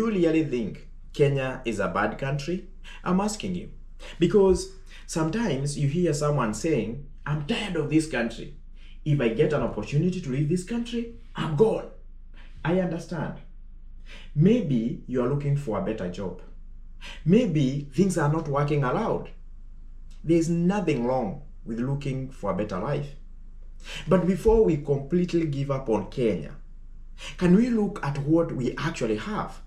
Do you really think Kenya is a bad country? I'm asking you. Because sometimes you hear someone saying, I'm tired of this country. If I get an opportunity to leave this country, I'm gone. I understand. Maybe you are looking for a better job. Maybe things are not working out. There's nothing wrong with looking for a better life. But before we completely give up on Kenya, can we look at what we actually have?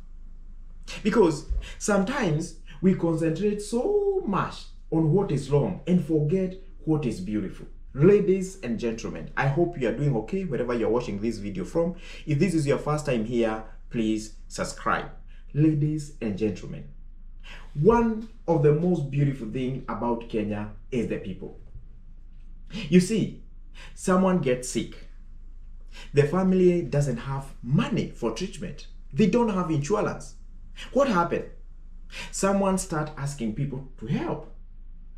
Because sometimes we concentrate so much on what is wrong and forget what is beautiful. Ladies and gentlemen, I hope you are doing okay wherever you're watching this video from. If this is your first time here, please subscribe. Ladies and gentlemen, one of the most beautiful things about Kenya is the people. You see, someone gets sick. The family doesn't have money for treatment. They don't have insurance. What happened? Someone start asking people to help.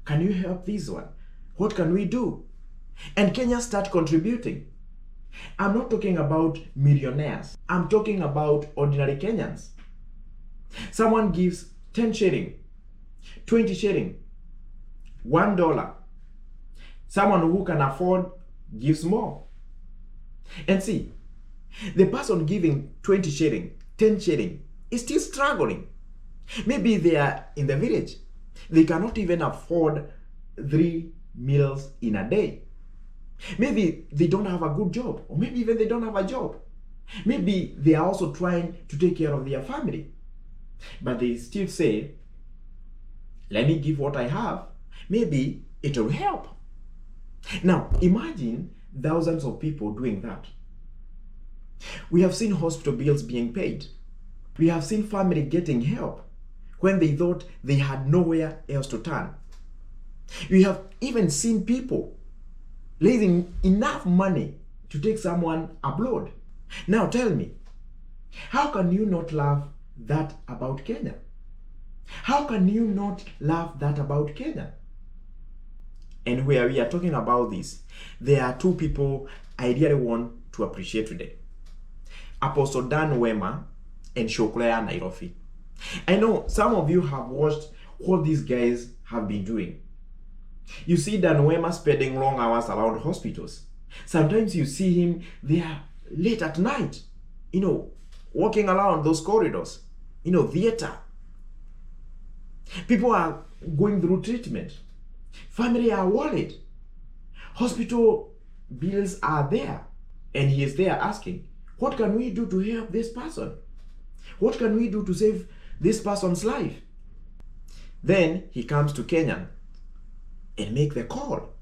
Can you help this one? What can we do? And Kenya start contributing. I'm not talking about millionaires. I'm talking about ordinary Kenyans. Someone gives 10 shilling, 20 shilling, $1. Someone who can afford gives more. And see, the person giving 20 shilling, 10 shilling is still struggling. Maybe they are in the village. They cannot even afford 3 meals in a day. Maybe they don't have a good job, or maybe even they don't have a job. Maybe they are also trying to take care of their family. But they still say, let me give what I have. Maybe it will help. Now, imagine thousands of people doing that. We have seen hospital bills being paid. We have seen family getting help when they thought they had nowhere else to turn. We have even seen people raising enough money to take someone abroad. Now tell me, how can you not love that about Kenya? How can you not love that about Kenya? And where we are talking about this, there are two people I really want to appreciate today. Apostle Dan Wema and Cukura Nairobi. I know some of you have watched what these guys have been doing. You see Dan Wema spending long hours around hospitals. Sometimes you see him there late at night, walking around those corridors, theater. People are going through treatment. Family are worried. Hospital bills are there. And he is there asking, what can we do to help this person? What can we do to save this person's life? Then he comes to Kenyan and make the call.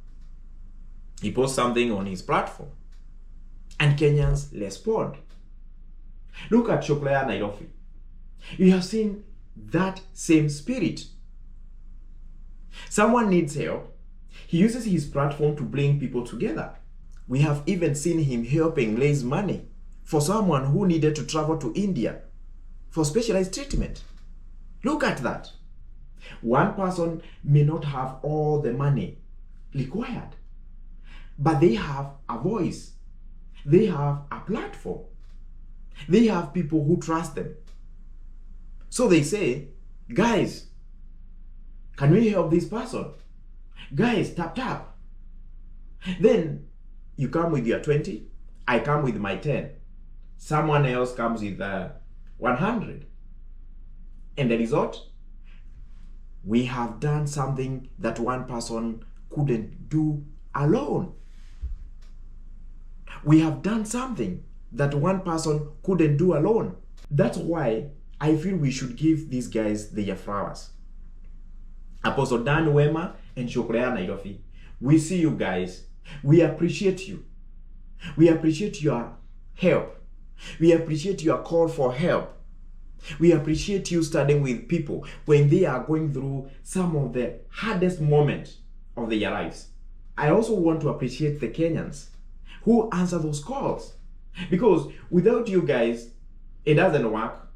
He posts something on his platform. And Kenyans respond. Look at Cukura Nairobi. You have seen that same spirit. Someone needs help. He uses his platform to bring people together. We have even seen him helping raise money for someone who needed to travel to India for specialized treatment. Look at that. One person may not have all the money required, but they have a voice. They have a platform. They have people who trust them. So they say, guys, can we help this person? Guys, tap. Then you come with your 20, I come with my 10. Someone else comes with 100. And the result? We have done something that one person couldn't do alone. We have done something that one person couldn't do alone. That's why I feel we should give these guys their flowers. Apostle Dan Wema and Cukura Nairobi, we see you guys. We appreciate you. We appreciate your help. We appreciate your call for help. We appreciate you standing with people when they are going through some of the hardest moments of their lives. I also want to appreciate the Kenyans who answer those calls, because without you guys, it doesn't work.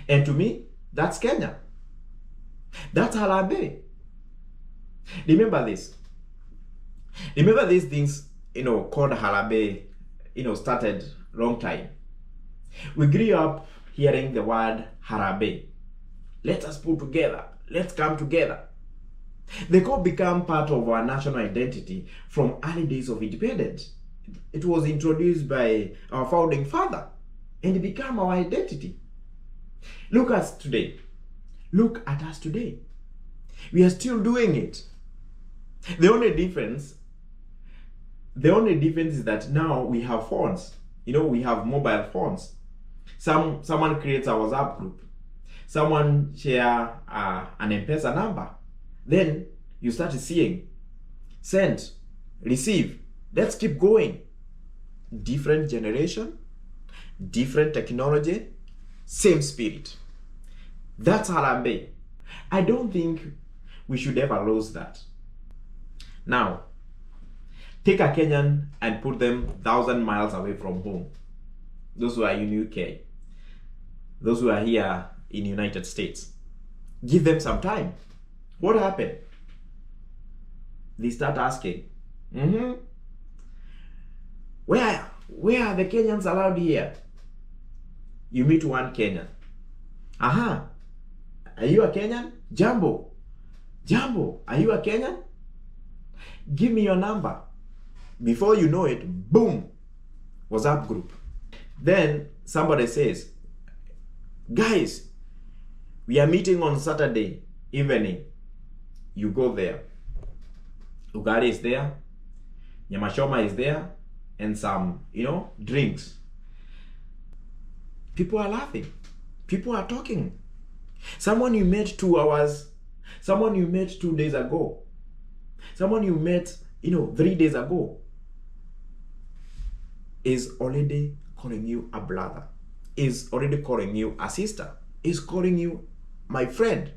And to me, that's Kenya. That's Harambee. Remember this. Remember these things, called Harambee, started long time. We grew up hearing the word Harambee. Let us pull together. Let's come together. The call became part of our national identity from early days of independence. It was introduced by our founding father and it became our identity. Look at us today. Look at us today. We are still doing it. The only difference is that now we have phones. We have mobile phones. Someone creates a WhatsApp group. Someone share an M-Pesa number. Then you start seeing, send, receive. Let's keep going. Different generation, different technology, same spirit. That's Harambee. I don't think we should ever lose that. Now, take a Kenyan and put them 1,000 miles away from home. Those who are in UK, those who are here in United States. Give them some time. What happened? They start asking, where are the Kenyans allowed here? You meet one Kenyan. Are you a Kenyan? Jambo, are you a Kenyan? Give me your number. Before you know it, boom, WhatsApp group. Then somebody says, guys, we are meeting on Saturday evening. You go there. Ugali is there. Nyamashoma is there. And some, drinks. People are laughing. People are talking. Someone you met 2 hours. Someone you met 2 days ago. Someone you met, 3 days ago is already calling you a brother. Is already calling you a sister. Is calling you my friend.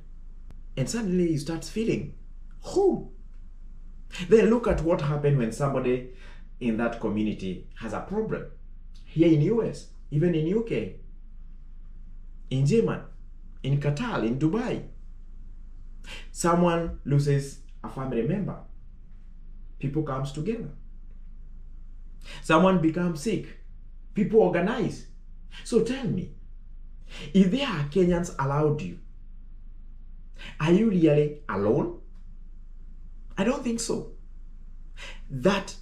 And suddenly you start feeling home. Then look at what happened when somebody in that community has a problem. Here in US, even in UK, in Germany, in Qatar, in Dubai. Someone loses a family member. People comes together. Someone becomes sick. People organize. So tell me, if there are Kenyans allowed you, are you really alone? I don't think so. That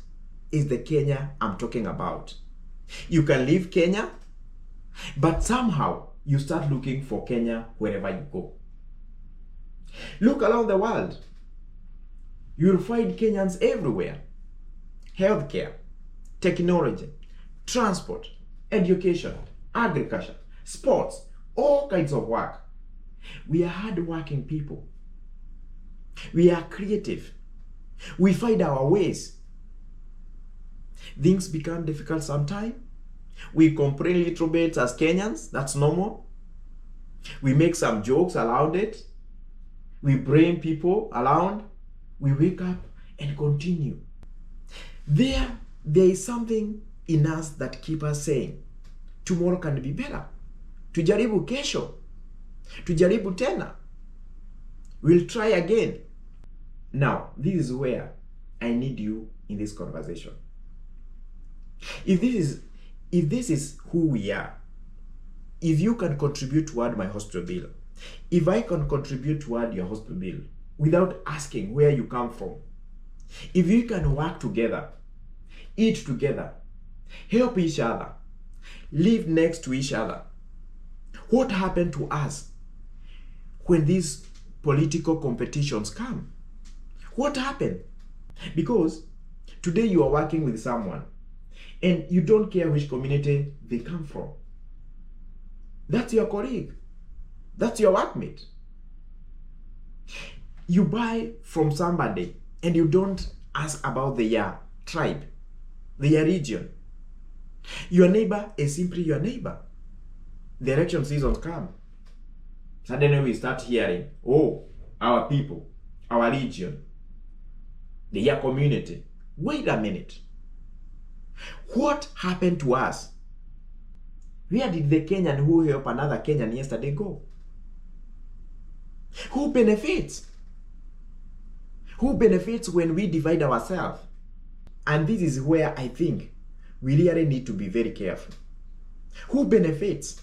is the Kenya I'm talking about. You can leave Kenya, but somehow you start looking for Kenya wherever you go. Look around the world. You'll find Kenyans everywhere. Healthcare, technology, transport, education, agriculture, sports, all kinds of work. We are hardworking people. We are creative. We find our ways. Things become difficult sometimes. We complain a little bit as Kenyans. That's normal. We make some jokes around it. We blame people around. We wake up and continue. There is something in us that keeps us saying, tomorrow can be better. Tujaribu kesho. Tujaribu tena. We'll try again. Now, this is where I need you in this conversation. If this is who we are, if you can contribute toward my hospital bill, if I can contribute toward your hospital bill without asking where you come from, if you can work together, eat together, help each other, live next to each other, what happened to us when these political competitions come? What happened? Because today you are working with someone and you don't care which community they come from. That's your colleague. That's your workmate. You buy from somebody and you don't ask about their tribe, their region. Your neighbor is simply your neighbor. The election season come. Suddenly we start hearing, oh, our people, our region, their community. Wait a minute. What happened to us? Where did the Kenyan who helped another Kenyan yesterday go? Who benefits? Who benefits when we divide ourselves? And this is where I think we really need to be very careful. Who benefits?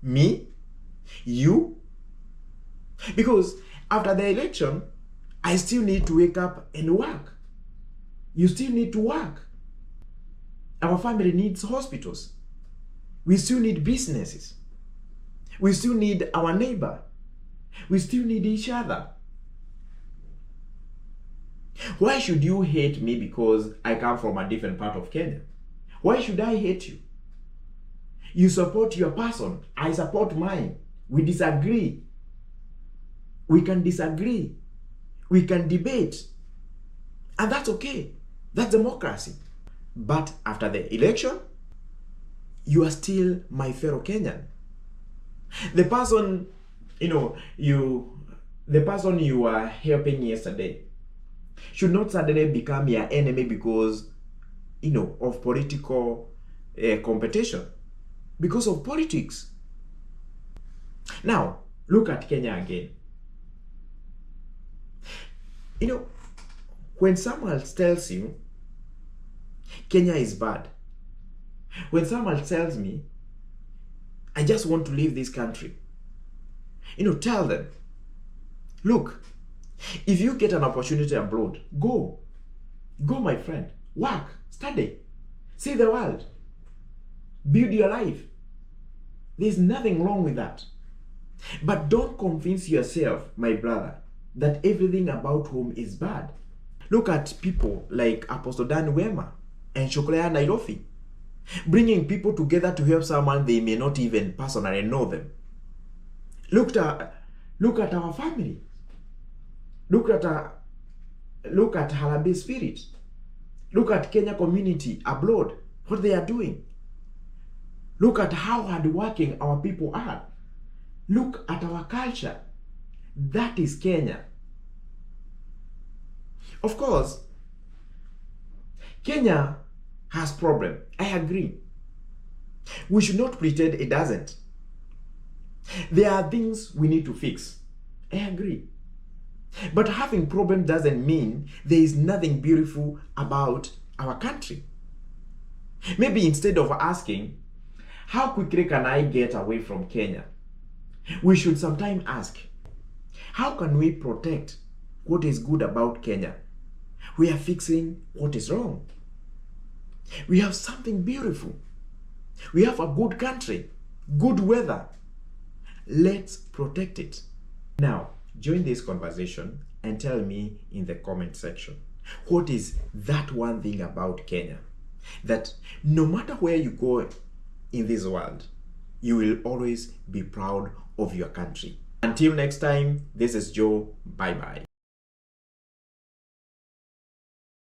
Me? You? Because after the election, I still need to wake up and work. You still need to work. Our family needs hospitals. We still need businesses. We still need our neighbor. We still need each other. Why should you hate me because I come from a different part of Kenya? Why should I hate you? You support your person. I support mine. We disagree. We can disagree. We can debate. And that's okay. That's democracy. But after the election, you are still my fellow Kenyan. The person, the person you were helping yesterday should not suddenly become your enemy because, of political competition. Because of politics. Now, look at Kenya again. When someone tells you Kenya is bad, when someone tells me I just want to leave this country, tell them, look, if you get an opportunity abroad, go, my friend, work, study, see the world, build your life. There's nothing wrong with that. But don't convince yourself, my brother, that everything about home is bad. Look at people like Apostle Dan Wema and Cukura Nairobi, bringing people together to help someone they may not even personally know them. Look at our family. Look at Harambee Spirit. Look at Kenya community abroad, what they are doing. Look at how hardworking our people are. Look at our culture. That is Kenya. Of course, Kenya has problem. I agree. We should not pretend it doesn't. There are things we need to fix. I agree. But having problem doesn't mean there is nothing beautiful about our country. Maybe instead of asking, how quickly can I get away from Kenya? We should sometimes ask, how can we protect what is good about Kenya? We are fixing what is wrong. We have something beautiful. We have a good country, good weather. Let's protect it. Now, join this conversation and tell me in the comment section, what is that one thing about Kenya that no matter where you go in this world, you will always be proud of your country. Until next time, this is Joe. Bye-bye.